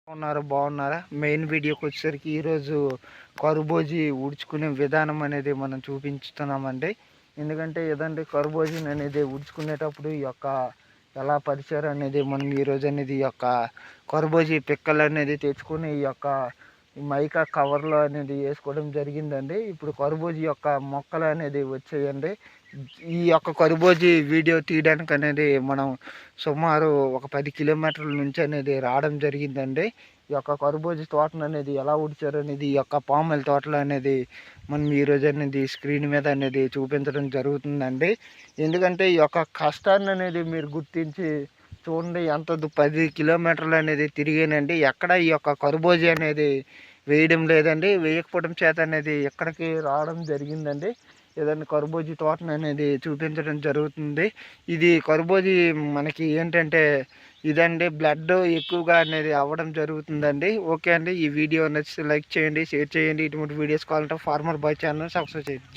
బాగున్నారా? మెయిన్ వీడియోకి వచ్చేసరికి ఈరోజు కర్బూజీ ఉడుచుకునే విధానం అనేది మనం చూపించుతున్నామండి. ఎందుకంటే ఏదంటే కర్బూజీని అనేది ఉడుచుకునేటప్పుడు ఈ యొక్క ఎలా పరిచయం అనేది మనం ఈరోజు అనేది ఈ యొక్క కర్బూజీ పిక్కలు అనేది తెచ్చుకొని ఈ యొక్క మైకా కవర్లో అనేది వేసుకోవడం జరిగిందండి. ఇప్పుడు కర్బూజీ యొక్క మొక్కలు అనేది వచ్చేయండి. ఈ యొక్క కర్బూజీ వీడియో తీయడానికి అనేది మనం సుమారు ఒక 10 కిలోమీటర్ల నుంచి అనేది రావడం జరిగిందండి. ఈ యొక్క కర్బూజీ తోటను అనేది ఎలా ఉడిచారు అనేది ఈ యొక్క పామాయిల్ తోటలో అనేది మనం ఈరోజు అనేది స్క్రీన్ మీద అనేది చూపించడం జరుగుతుందండి. ఎందుకంటే ఈ యొక్క కష్టాన్ని అనేది మీరు గుర్తించి చూడండి. ఎంత 10 కిలోమీటర్లు అనేది తిరిగానండి. ఎక్కడ ఈ యొక్క కర్బూజీ అనేది వేయడం లేదండి. వేయకపోవడం చేత అనేది ఎక్కడికి రావడం జరిగిందండి. ఏదైనా కర్బూజీ తోటను అనేది చూపించడం జరుగుతుంది. ఇది కర్బూజీ మనకి ఏంటంటే ఇదండి బ్లడ్ ఎక్కువగా అనేది అవ్వడం జరుగుతుందండి. ఓకే అండి, ఈ వీడియో నచ్చితే లైక్ చేయండి, షేర్ చేయండి. ఇటువంటి వీడియోస్ కావాలంటే ఫార్మర్ బాయ్ ఛానల్ సబ్స్క్రైబ్ చేయండి.